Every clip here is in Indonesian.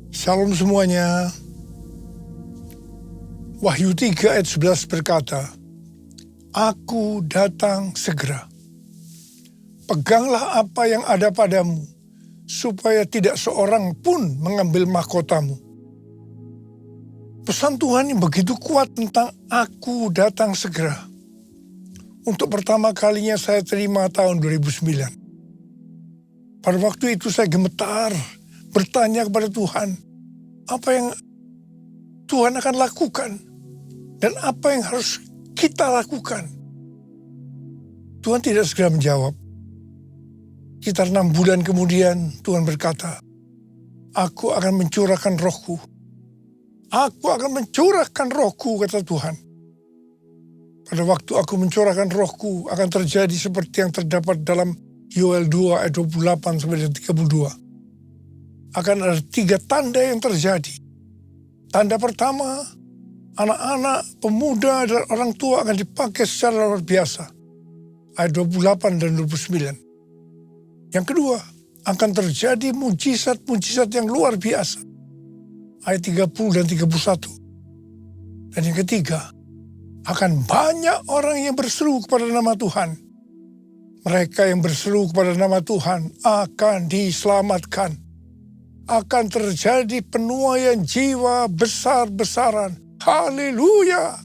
Shalom semuanya. Wahyu 3 ayat 11 berkata, Aku datang segera. Peganglah apa yang ada padamu, supaya tidak seorang pun mengambil mahkotamu. Pesan Tuhan yang begitu kuat tentang aku datang segera. Untuk pertama kalinya saya terima tahun 2009. Pada waktu itu saya gemetar, bertanya kepada Tuhan, apa yang Tuhan akan lakukan dan apa yang harus kita lakukan. Tuhan tidak segera menjawab. Sekitar 6 bulan kemudian Tuhan berkata, Aku akan mencurahkan rohku. Aku akan mencurahkan rohku, kata Tuhan. Pada waktu aku mencurahkan rohku akan terjadi seperti yang terdapat dalam Yoel 2 ayat 28 sampai 32. Akan ada 3 tanda yang terjadi. Tanda pertama, anak-anak, pemuda, dan orang tua akan dipakai secara luar biasa. Ayat 28 dan 29. Yang kedua, akan terjadi mujizat-mujizat yang luar biasa. Ayat 30 dan 31. Dan yang ketiga, akan banyak orang yang berseru kepada nama Tuhan. Mereka yang berseru kepada nama Tuhan akan diselamatkan. Akan terjadi penuaian jiwa besar-besaran. Haleluya!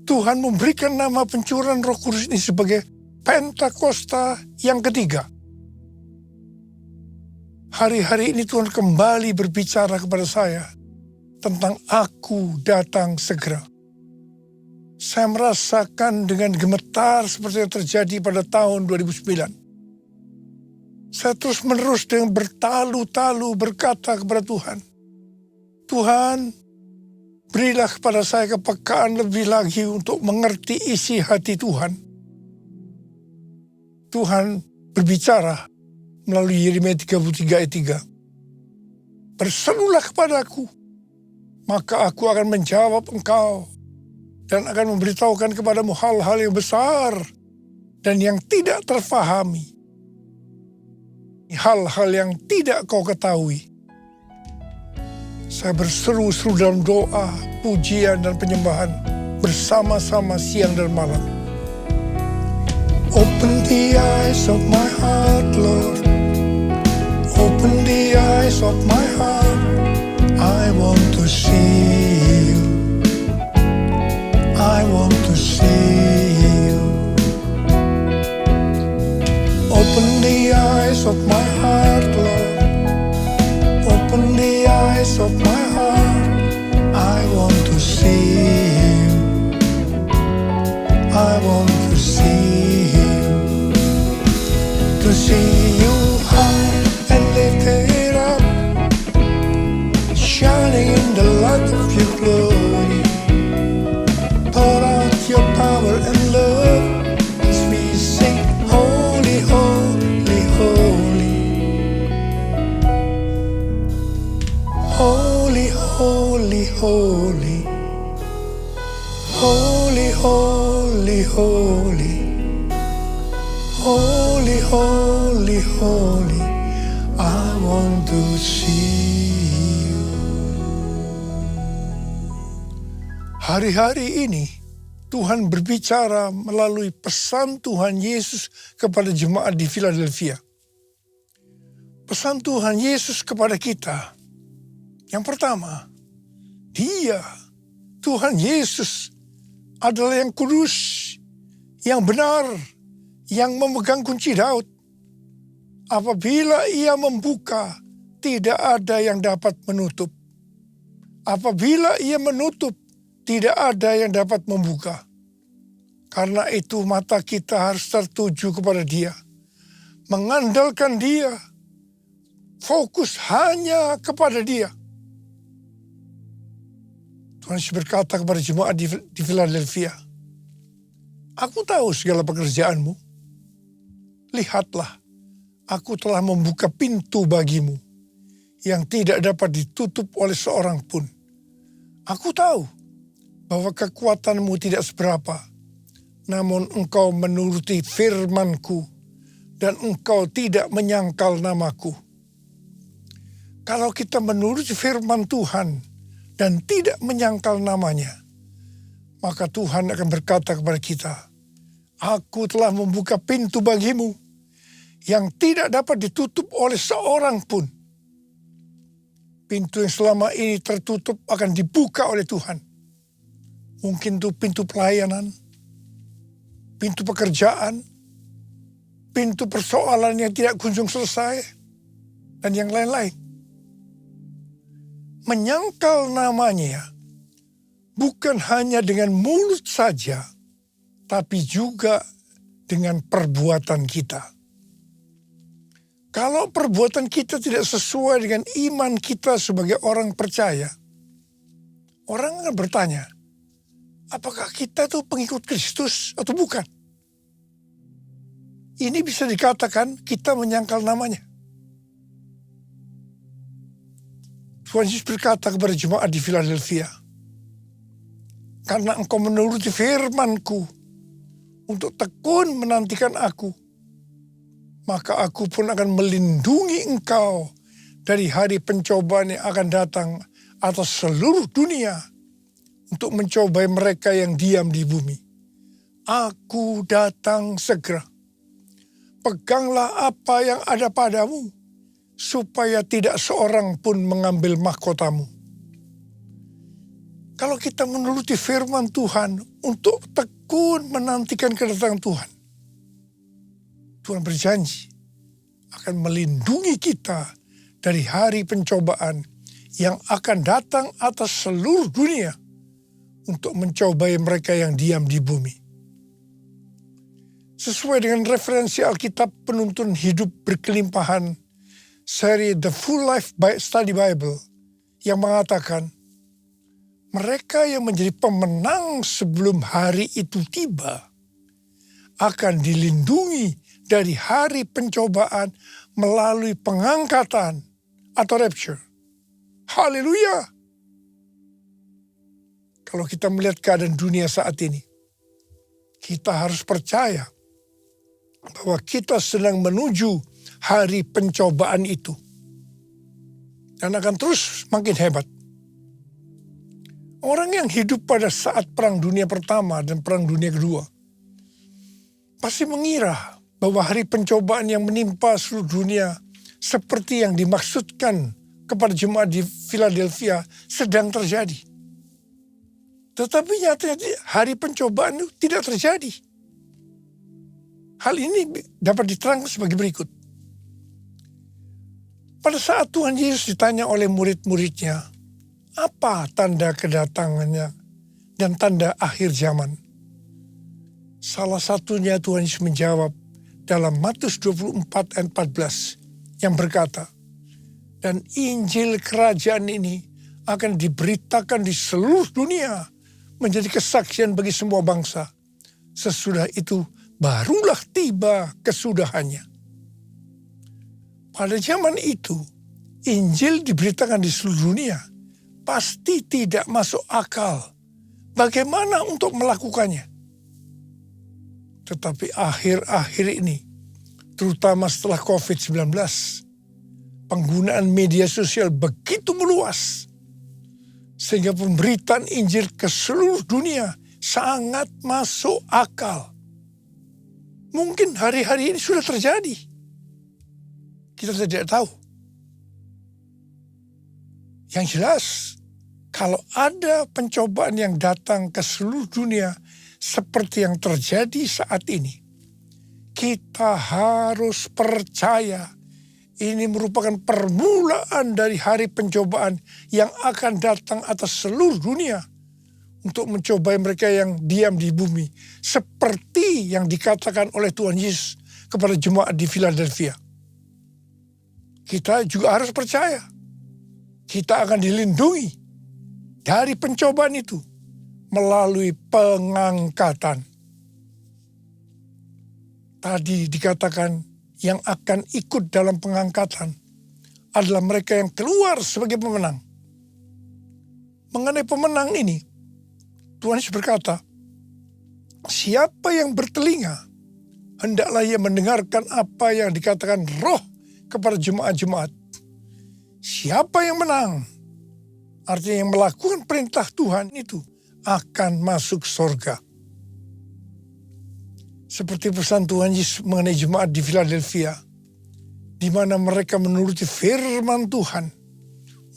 Tuhan memberikan nama pencurahan Roh Kudus ini sebagai Pentakosta yang ketiga. Hari-hari ini Tuhan kembali berbicara kepada saya tentang aku datang segera. Saya merasakan dengan gemetar seperti yang terjadi pada tahun 2009. Saya terus-menerus dengan bertalu-talu berkata kepada Tuhan, Tuhan, berilah kepada saya kepekaan lebih lagi untuk mengerti isi hati Tuhan. Tuhan berbicara melalui Yeremia 33 ayat 3. Berserulah kepadaku, maka aku akan menjawab engkau dan akan memberitahukan kepadamu hal-hal yang besar dan yang tidak terfahami. Hal-hal yang tidak kau ketahui. Saya berseru-seru dalam doa, pujian, dan penyembahan bersama-sama siang dan malam. Open the eyes of my heart, Lord. Open the eyes of my heart. I want to see you. I want to see you. Open the eyes of my heart, Lord. Open the eyes of my heart. I want to see you. I want to see you. To see you high and lifted up, shining in the light of your glory. Pour out your power and love as we sing, Holy, Holy, Holy. Holy, Holy, Holy. Holy, Holy, Holy. Holy, Holy, Holy. I want to see you. Hari-hari ini Tuhan berbicara melalui pesan Tuhan Yesus kepada jemaat di Philadelphia. Pesan Tuhan Yesus kepada kita. Yang pertama, Dia, Tuhan Yesus, adalah yang kudus, yang benar, yang memegang kunci Daud. Apabila Ia membuka, tidak ada yang dapat menutup. Apabila Ia menutup, tidak ada yang dapat membuka. Karena itu mata kita harus tertuju kepada Dia. Mengandalkan Dia. Fokus hanya kepada Dia. Tuhan Yesus berkata kepada jemaat di Philadelphia, Aku tahu segala pekerjaanmu. Lihatlah, aku telah membuka pintu bagimu yang tidak dapat ditutup oleh seorang pun. Aku tahu bahwa kekuatanmu tidak seberapa, namun engkau menuruti firman-Ku dan engkau tidak menyangkal namaku. Kalau kita menuruti firman Tuhan dan tidak menyangkal namanya, maka Tuhan akan berkata kepada kita, aku telah membuka pintu bagimu yang tidak dapat ditutup oleh seorang pun. Pintu yang selama ini tertutup akan dibuka oleh Tuhan. Mungkin itu pintu pelayanan, pintu pekerjaan, pintu persoalan yang tidak kunjung selesai, dan yang lain-lain. Menyangkal namanya bukan hanya dengan mulut saja, tapi juga dengan perbuatan kita. Kalau perbuatan kita tidak sesuai dengan iman kita sebagai orang percaya, orang akan bertanya, apakah kita itu pengikut Kristus atau bukan? Ini bisa dikatakan kita menyangkal namanya. Tuhan Yesus berkata kepada jemaat di Philadelphia, karena engkau menuruti firman-Ku untuk tekun menantikan aku, maka aku pun akan melindungi engkau dari hari pencobaan yang akan datang atas seluruh dunia untuk mencobai mereka yang diam di bumi. Aku datang segera. Peganglah apa yang ada padamu, supaya tidak seorang pun mengambil mahkotamu. Kalau kita menuruti firman Tuhan untuk tekun menantikan kedatangan Tuhan, Tuhan berjanji akan melindungi kita dari hari pencobaan yang akan datang atas seluruh dunia untuk mencobai mereka yang diam di bumi. Sesuai dengan referensi Alkitab Penuntun Hidup Berkelimpahan, seri The Full Life Study Bible, yang mengatakan, mereka yang menjadi pemenang sebelum hari itu tiba akan dilindungi dari hari pencobaan melalui pengangkatan atau rapture. Haleluya! Kalau kita melihat keadaan dunia saat ini, kita harus percaya bahwa kita sedang menuju hari pencobaan itu. Dan akan terus makin hebat. Orang yang hidup pada saat Perang Dunia Pertama dan Perang Dunia Kedua pasti mengira bahwa hari pencobaan yang menimpa seluruh dunia seperti yang dimaksudkan kepada jemaat di Philadelphia sedang terjadi. Tetapi nyatanya hari pencobaan itu tidak terjadi. Hal ini dapat diterangkan sebagai berikut. Pada saat Tuhan Yesus ditanya oleh murid-muridnya, apa tanda kedatangannya dan tanda akhir zaman? Salah satunya Tuhan Yesus menjawab dalam Matius 24 ayat 14 yang berkata, dan Injil kerajaan ini akan diberitakan di seluruh dunia menjadi kesaksian bagi semua bangsa. Sesudah itu barulah tiba kesudahannya. Pada zaman itu, Injil diberitakan di seluruh dunia. Pasti tidak masuk akal. Bagaimana untuk melakukannya? Tetapi akhir-akhir ini, terutama setelah COVID-19, penggunaan media sosial begitu meluas, sehingga pemberitaan Injil ke seluruh dunia sangat masuk akal. Mungkin hari-hari ini sudah terjadi. Kita tidak tahu. Yang jelas, kalau ada pencobaan yang datang ke seluruh dunia seperti yang terjadi saat ini, kita harus percaya ini merupakan permulaan dari hari pencobaan yang akan datang atas seluruh dunia untuk mencobai mereka yang diam di bumi, seperti yang dikatakan oleh Tuhan Yesus kepada jemaat di Philadelphia. Kita juga harus percaya kita akan dilindungi dari pencobaan itu melalui pengangkatan. Tadi dikatakan yang akan ikut dalam pengangkatan adalah mereka yang keluar sebagai pemenang. Mengenai pemenang ini, Tuhan Yesus berkata, siapa yang bertelinga, hendaklah ia mendengarkan apa yang dikatakan Roh kepada jemaat-jemaat. siapa yang menang, artinya yang melakukan perintah Tuhan itu akan masuk surga. Seperti pesan Tuhan Yesus mengenai jemaat di Philadelphia, di mana mereka menuruti firman Tuhan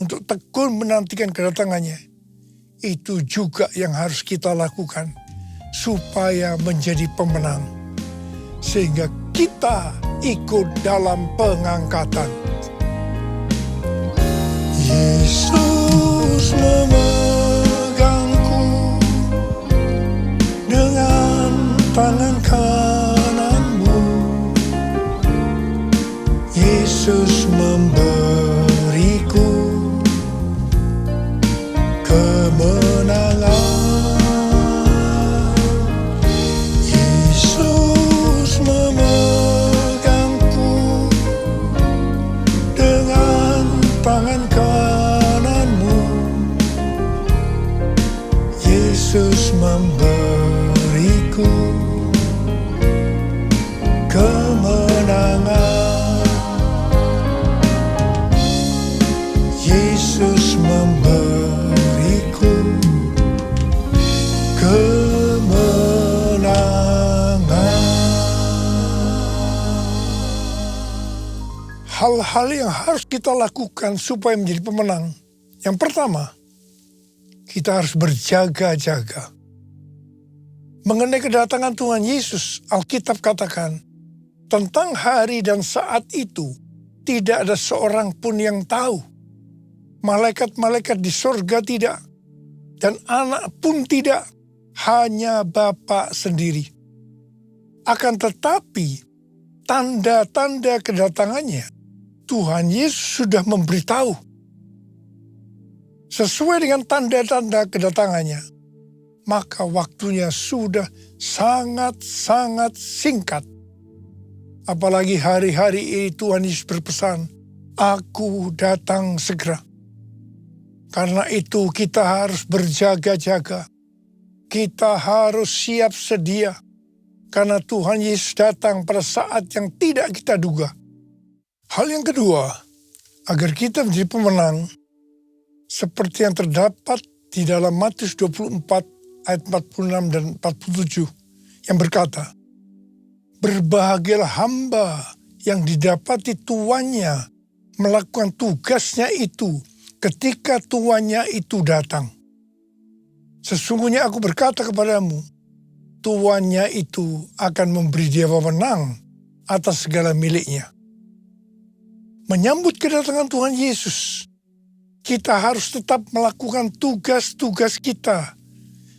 untuk tekun menantikan kedatangannya. Itu juga yang harus kita lakukan supaya menjadi pemenang, sehingga kita ikut dalam pengangkatan. Yesus memegangku dengan tangan kananmu. Yesus memberiku kemenangan. Yesus memegangku dengan tangan kananmu. Yesus memberiku kemenangan. Yesus memberiku kemenangan. Hal-hal yang harus kita lakukan supaya menjadi pemenang. Yang pertama, kita harus berjaga-jaga. Mengenai kedatangan Tuhan Yesus, Alkitab katakan, tentang hari dan saat itu, tidak ada seorang pun yang tahu. Malaikat-malaikat di surga tidak, dan anak pun tidak, hanya Bapa sendiri. Akan tetapi, tanda-tanda kedatangannya, Tuhan Yesus sudah memberitahu. Sesuai dengan tanda-tanda kedatangannya, maka waktunya sudah sangat-sangat singkat. Apalagi hari-hari ini Tuhan Yesus berpesan, "Aku datang segera." Karena itu kita harus berjaga-jaga. Kita harus siap sedia. Karena Tuhan Yesus datang pada saat yang tidak kita duga. Hal yang kedua, agar kita menjadi pemenang, seperti yang terdapat di dalam Matius 24 ayat 46 dan 47 yang berkata, "Berbahagialah hamba yang didapati tuannya melakukan tugasnya itu ketika tuannya itu datang. Sesungguhnya aku berkata kepadamu, tuannya itu akan memberi dia wewenang atas segala miliknya." Menyambut kedatangan Tuhan Yesus, kita harus tetap melakukan tugas-tugas kita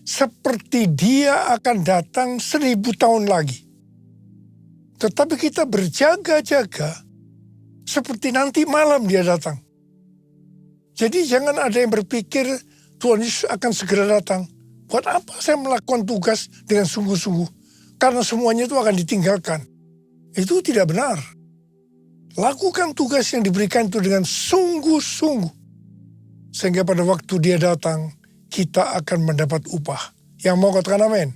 seperti dia akan datang 1000 tahun lagi. Tetapi kita berjaga-jaga seperti nanti malam dia datang. Jadi jangan ada yang berpikir Tuhan Yesus akan segera datang. Buat apa saya melakukan tugas dengan sungguh-sungguh? Karena semuanya itu akan ditinggalkan. Itu tidak benar. Lakukan tugas yang diberikan itu dengan sungguh-sungguh. Sehingga pada waktu dia datang, kita akan mendapat upah. Yang mau katakan amin.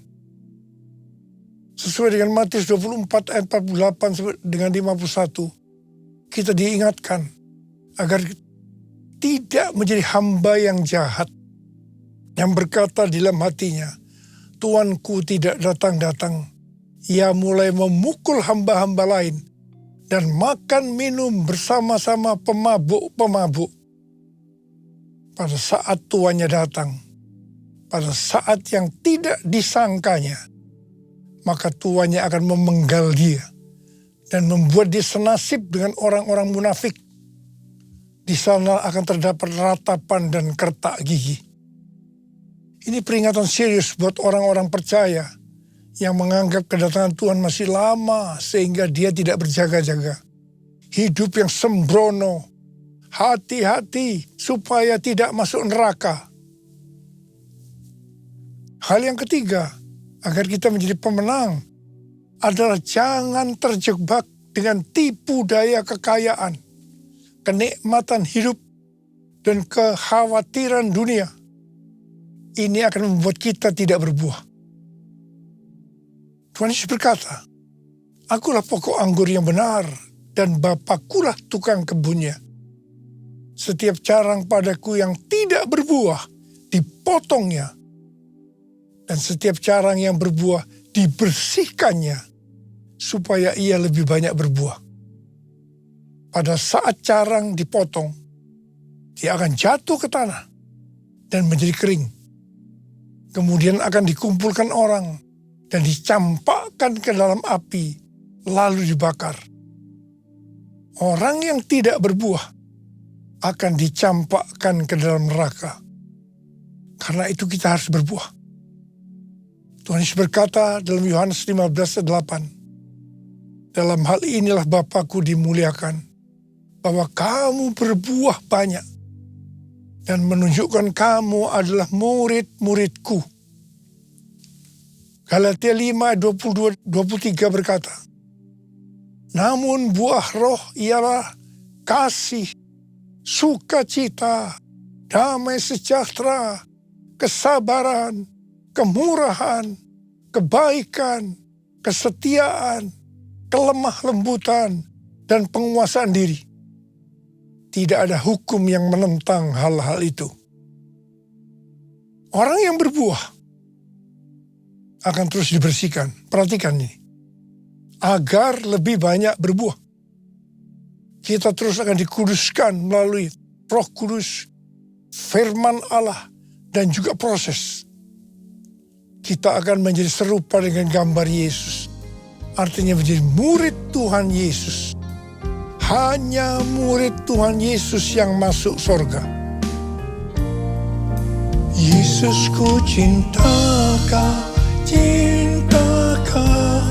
Sesuai dengan Matius 24 ayat 48 dengan 51, kita diingatkan agar tidak menjadi hamba yang jahat, yang berkata di dalam hatinya, "Tuanku tidak datang-datang." Ia mulai memukul hamba-hamba lain dan makan minum bersama-sama pemabuk-pemabuk. Pada saat tuannya datang, pada saat yang tidak disangkanya, maka tuannya akan memenggal dia dan membuat dia senasib dengan orang-orang munafik. Di sana akan terdapat ratapan dan kertak gigi. Ini peringatan serius buat orang-orang percaya yang menganggap kedatangan Tuhan masih lama sehingga dia tidak berjaga-jaga. Hidup yang sembrono, hati-hati supaya tidak masuk neraka. Hal yang ketiga, agar kita menjadi pemenang, adalah jangan terjebak dengan tipu daya kekayaan, kenikmatan hidup, dan kekhawatiran dunia. Ini akan membuat kita tidak berbuah. Tuhan Yesus berkata, "Akulah pokok anggur yang benar, dan Bapakulah tukang kebunnya. Setiap carang padaku yang tidak berbuah, dipotongnya. Dan setiap carang yang berbuah, dibersihkannya, supaya ia lebih banyak berbuah. Pada saat carang dipotong, dia akan jatuh ke tanah dan menjadi kering. Kemudian akan dikumpulkan orang dan dicampakkan ke dalam api, lalu dibakar. Orang yang tidak berbuah akan dicampakkan ke dalam neraka. Karena itu kita harus berbuah. Tuhan Yesus berkata dalam Yohanes 15:8, dalam hal inilah Bapa-Ku dimuliakan, bahwa kamu berbuah banyak dan menunjukkan kamu adalah murid-murid-Ku. Galatia 5:22-23 berkata, namun buah roh ialah kasih, sukacita, damai sejahtera, kesabaran, kemurahan, kebaikan, kesetiaan, kelemah lembutan, dan penguasaan diri. Tidak ada hukum yang menentang hal-hal itu. Orang yang berbuah akan terus dibersihkan. Perhatikan ini. Agar lebih banyak berbuah. Kita terus akan dikuduskan melalui Roh Kudus, firman Allah, dan juga proses. Kita akan menjadi serupa dengan gambar Yesus. Artinya menjadi murid Tuhan Yesus. Hanya murid Tuhan Yesus yang masuk surga. Yesus, ku cinta Kau, cinta Kau.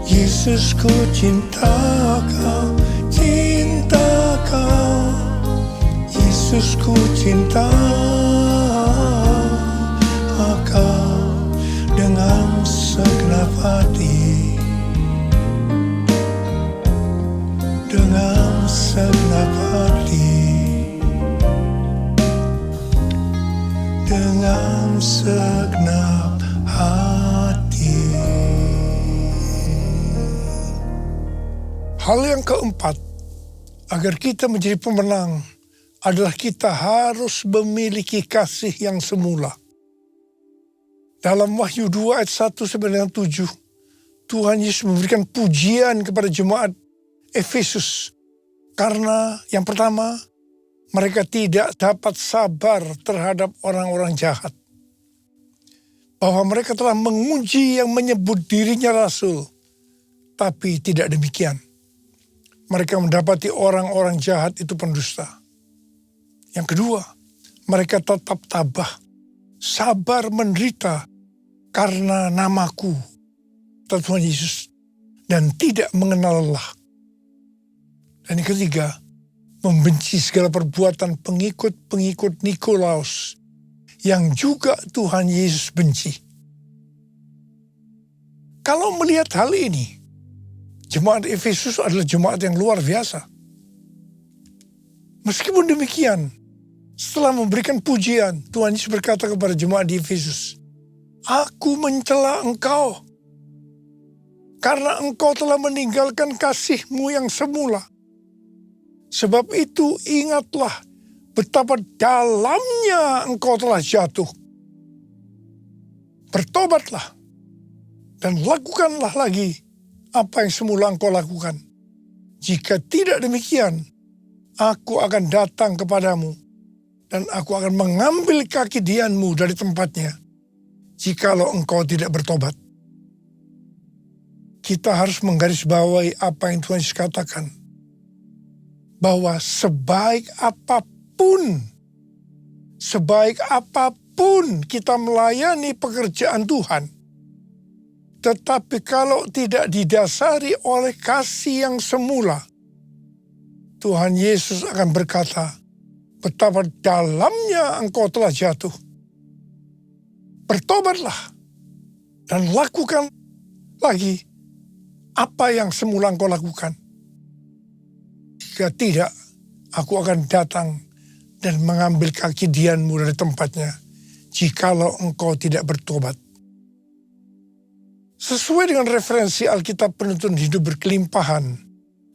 Yesus, ku cinta Kau, cinta Kau. Yesus, ku cinta Kau dengan segenap hati, dengan segenap hati, dengan segenap hati. Hal yang keempat, agar kita menjadi pemenang, adalah kita harus memiliki kasih yang semula. Dalam Wahyu 2 ayat 1-7, Tuhan Yesus memberikan pujian kepada jemaat Efesus. Karena yang pertama, mereka tidak dapat sabar terhadap orang-orang jahat. Bahwa mereka telah menguji yang menyebut dirinya rasul. Tapi tidak demikian. Mereka mendapati orang-orang jahat itu pendusta. Yang kedua, mereka tetap tabah, sabar menderita karena namaku, kata Tuhan Yesus, dan tidak mengenal lelah. Dan yang ketiga, membenci segala perbuatan pengikut-pengikut Nikolaus yang juga Tuhan Yesus benci. Kalau melihat hal ini, jemaat Efesus adalah jemaat yang luar biasa. Meskipun demikian, setelah memberikan pujian, Tuhan Yesus berkata kepada jemaat di Efesus, aku mencela engkau, karena engkau telah meninggalkan kasihmu yang semula. Sebab itu ingatlah betapa dalamnya engkau telah jatuh. Bertobatlah dan lakukanlah lagi apa yang semula engkau lakukan. Jika tidak demikian, aku akan datang kepadamu dan aku akan mengambil kaki dianmu dari tempatnya, jikalau engkau tidak bertobat. Kita harus menggarisbawahi apa yang Tuhan Yesus katakan, bahwa sebaik apapun kita melayani pekerjaan Tuhan, tetapi kalau tidak didasari oleh kasih yang semula, Tuhan Yesus akan berkata, betapa dalamnya engkau telah jatuh. Bertobatlah dan lakukan lagi apa yang semula engkau lakukan. Jika tidak, aku akan datang dan mengambil kaki dianmu dari tempatnya, jikalau engkau tidak bertobat. Sesuai dengan referensi Alkitab Penuntun Hidup Berkelimpahan,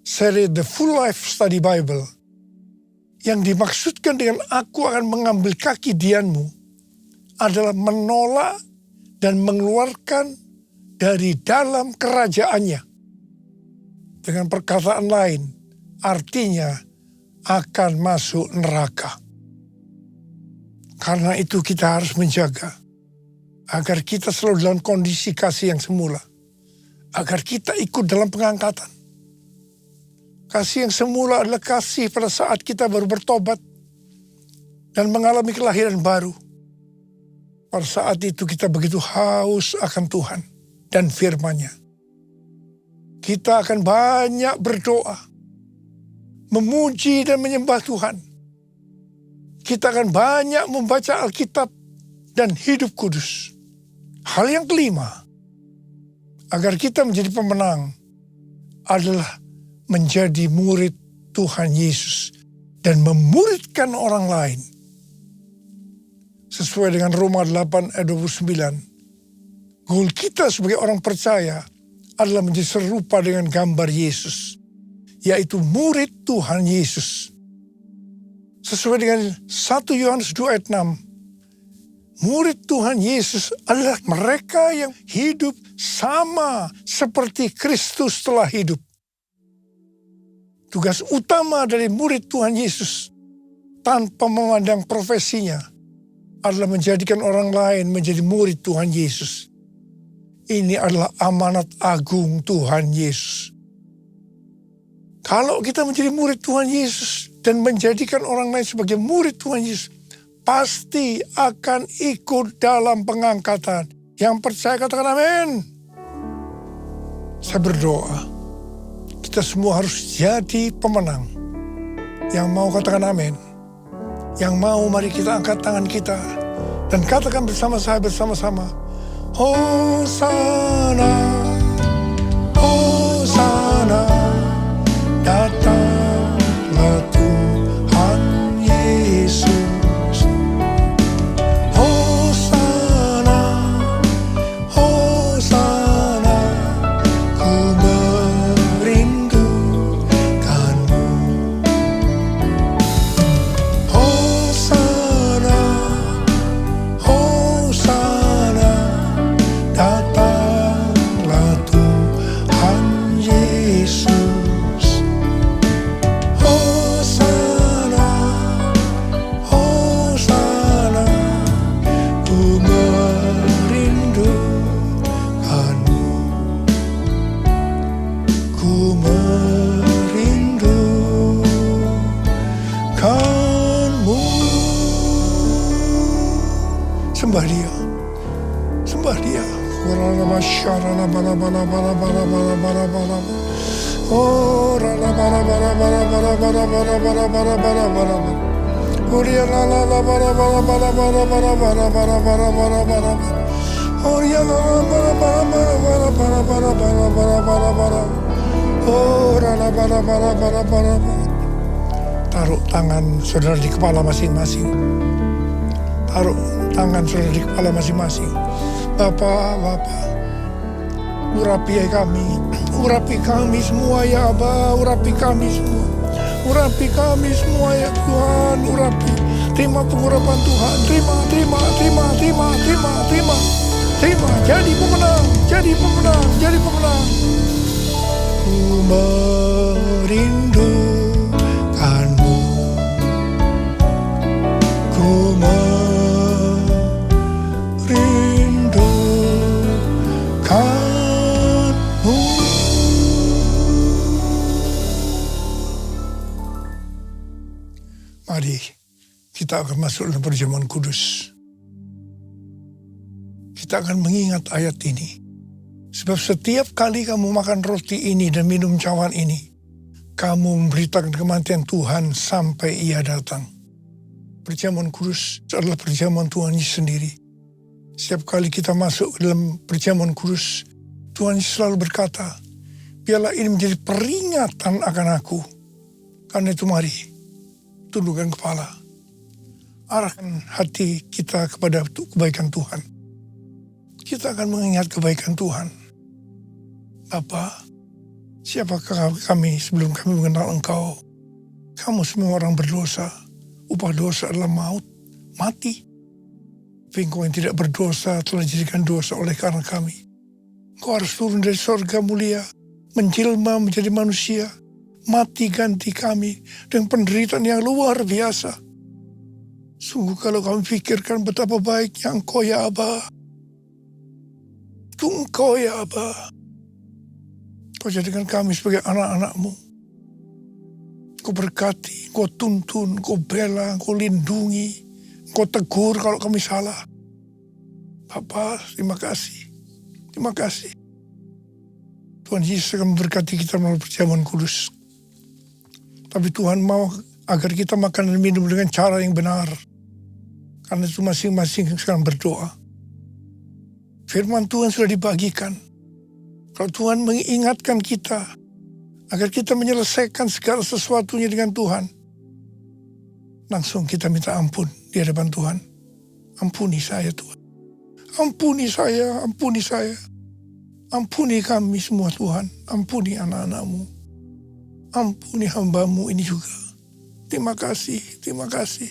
seri The Full Life Study Bible, Yang dimaksudkan dengan aku akan mengambil kaki Dianmu adalah menolak dan mengeluarkan dari dalam kerajaannya. Dengan perkataan lain, artinya akan masuk neraka. Karena itu kita harus menjaga agar kita selalu dalam kondisi kasih yang semula. Agar kita ikut dalam pengangkatan. Kasih yang semula adalah kasih pada saat kita baru bertobat dan mengalami kelahiran baru. Pada saat itu kita begitu haus akan Tuhan dan firman-Nya. Kita akan banyak berdoa, memuji dan menyembah Tuhan. Kita akan banyak membaca Alkitab dan hidup kudus. Hal yang kelima, agar kita menjadi pemenang adalah menjadi murid Tuhan Yesus dan memuridkan orang lain. Sesuai dengan Roma 8 ayat 29. Goal kita sebagai orang percaya adalah menjadi serupa dengan gambar Yesus, yaitu murid Tuhan Yesus. Sesuai dengan 1 Yohanes 2 ayat 6. Murid Tuhan Yesus adalah mereka yang hidup sama seperti Kristus telah hidup. Tugas utama dari murid Tuhan Yesus tanpa memandang profesinya adalah menjadikan orang lain menjadi murid Tuhan Yesus. Ini adalah amanat agung Tuhan Yesus. Kalau kita menjadi murid Tuhan Yesus dan menjadikan orang lain sebagai murid Tuhan Yesus, pasti akan ikut dalam pengangkatan. Yang percaya katakan amin. Saya berdoa, kita semua harus jadi pemenang. Yang mau katakan amin. Yang mau mari kita angkat tangan kita dan katakan bersama saya bersama-sama. Hosana, Hosana, datanglah Tuhan Yesus. Hosana, Hosana, ku merindukanmu. Hosana, Hosana, datanglah Tuhan Yesus. Hosana, Hosana, ku merindukanmu. Ku merindukanmu. Sembah Dia. Sembah Dia. Oh, taruh tangan saudara di kepala masing-masing. Taruh tangan saudara di kepala masing-masing. Bapak, urapi kami semua ya Aba, urapi kami semua. Urapi kami semua ya Tuhan, urapi. Terima pengurapan Tuhan, terima. Jadi pemenang. Ku merindukanmu. Ku merindukanmu. Mari kita akan masuk dalam perjamuan kudus. Kita akan mengingat ayat ini. Sebab setiap kali kamu makan roti ini dan minum cawan ini, kamu memberitakan kematian Tuhan sampai Ia datang. Perjamuan kudus adalah perjamuan Tuhan Yesus sendiri. Setiap kali kita masuk ke dalam perjamuan kudus, Tuhan Yesus selalu berkata, biarlah ini menjadi peringatan akan aku. Karena itu mari, tundukkan kepala. Arahkan hati kita kepada kebaikan Tuhan. Kita akan mengingat kebaikan Tuhan. Bapa, siapakah kami sebelum kami mengenal Engkau? Kamu semua orang berdosa. Upah dosa adalah maut, mati. Tapi Engkau yang tidak berdosa telah dijadikan dosa oleh karena kami. Engkau harus turun dari sorga mulia, menjelma menjadi manusia, mati ganti kami dengan penderitaan yang luar biasa. Sungguh kalau kami pikirkan betapa baiknya Engkau ya Aba. Itu Engkau ya Aba. Kau jadikan kami sebagai anak-anak-Mu. Kau berkati, Kau tuntun, Kau bela, Kau lindungi, Kau tegur kalau kami salah. Bapa, terima kasih. Terima kasih. Tuhan Yesus akan memberkati kita melalui perjamuan kudus. Tapi Tuhan mau agar kita makan dan minum dengan cara yang benar. Karena itu masing-masing sekarang berdoa. Firman Tuhan sudah dibagikan. Kalau Tuhan mengingatkan kita agar kita menyelesaikan segala sesuatunya dengan Tuhan, langsung kita minta ampun di hadapan Tuhan. Ampuni saya Tuhan. Ampuni saya, ampuni saya. Ampuni kami semua Tuhan. Ampuni anak-anak-Mu. Ampuni hamba-Mu ini juga. Terima kasih, terima kasih.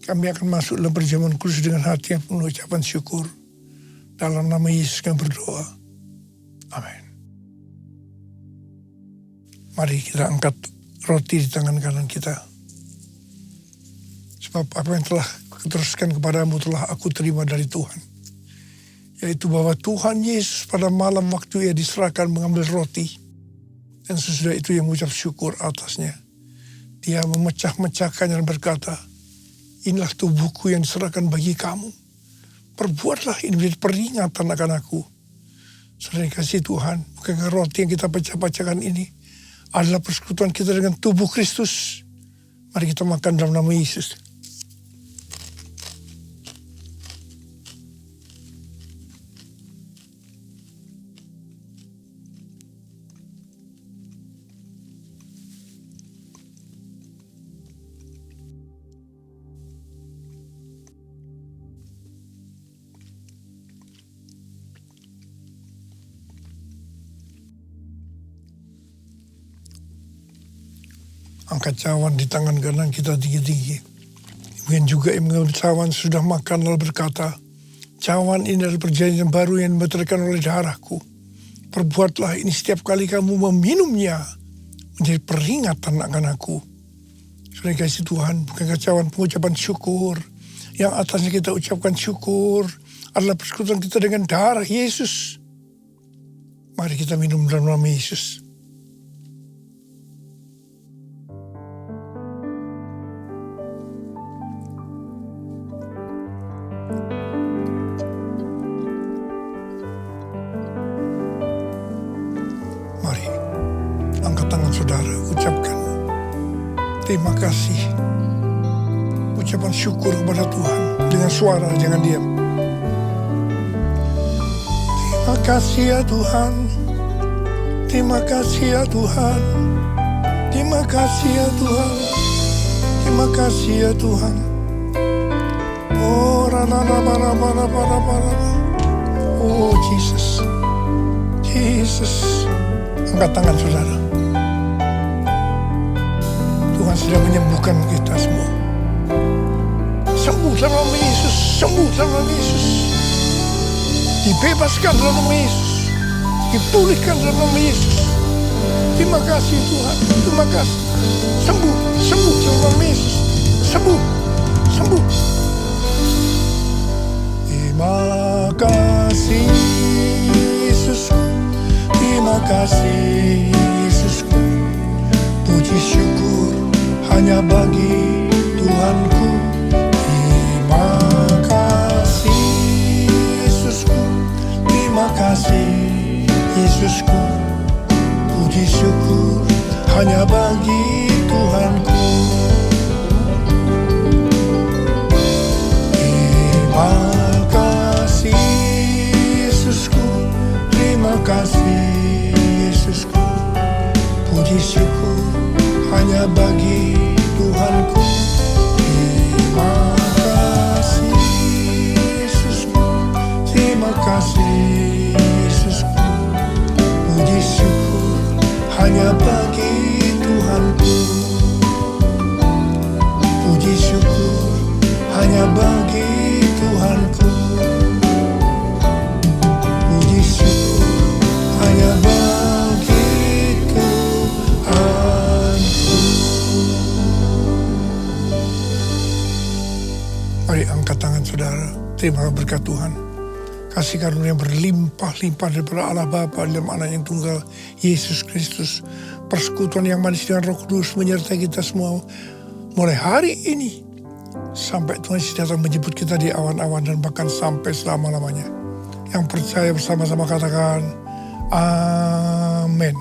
Kami akan masuk dalam perjamuan kudus dengan hati yang penuh ucapan syukur. Dalam nama Yesus kami berdoa. Amin. Mari kita angkat roti di tangan kanan kita. Sebab apa yang telah kuteruskan kepadamu telah aku terima dari Tuhan. Yaitu bahwa Tuhan Yesus pada malam waktu ia diserahkan mengambil roti. Dan sesudah itu ia mengucap syukur atasnya. Dia memecah-mecahkannya dan berkata, inilah tubuhku yang diserahkan bagi kamu. Perbuatlah ini menjadi peringatan akan aku. Saudara kasih Tuhan, bukankah roti yang kita pecah-pecahkan ini adalah persekutuan kita dengan tubuh Kristus. Mari kita makan dalam nama Yesus. Angkat cawan di tangan kanan kita tinggi-tinggi. Kemudian juga yang mengambil cawan sudah makan lalu berkata, cawan ini adalah perjanjian baru yang dimeteraikan oleh darahku. Perbuatlah ini setiap kali kamu meminumnya menjadi peringatan akan aku. Sudah kasih Tuhan, bukankah cawan pengucapan syukur yang atasnya kita ucapkan syukur adalah persekutuan kita dengan darah Yesus. Mari kita minum dalam nama Yesus. Terima kasih. Ucapan syukur kepada Tuhan dengan suara, jangan diam. Terima kasih ya Tuhan. Terima kasih ya Tuhan. Terima kasih ya Tuhan. Terima kasih ya Tuhan. Oh, oh Jesus. Jesus. Angkat tangan saudara. Tuhan sedang menyembuhkan kita semua. Sembuh dalam nama Yesus. Sembuh dalam nama Yesus. Dibebaskan dalam nama Yesus. Dipulihkan dalam nama Yesus. Terima kasih Tuhan. Terima kasih. Sembuh. Sembuh dalam nama Yesus. Sembuh. Sembuh. Terima kasih Yesusku. Terima kasih Yesusku. Puji syukur hanya bagi Tuhanku. Terima kasih Yesusku. Terima kasih Yesusku. Puji syukur hanya bagi Tuhanku. Terima kasih Yesusku. Terima kasih Yesusku. Puji syukur hanya bagi Tuhanku. Terima kasih Yesusku. Terima kasih Yesusku. Puji syukur hanya bagi Tuhanku. hanya bagi Tuhanku. Puji syukur hanya bagi Tuhanku. Mari angkat tangan saudara, terima berkat Tuhan. Kasih karunia yang berlimpah-limpah daripada Allah Bapa dalam Anak yang tunggal, Yesus Kristus. Persekutuan yang manis dengan Roh Kudus menyertai kita semua mulai hari ini sampai Tuhan datang menjemput kita di awan-awan dan bahkan sampai selama-lamanya. Yang percaya bersama-sama katakan amin.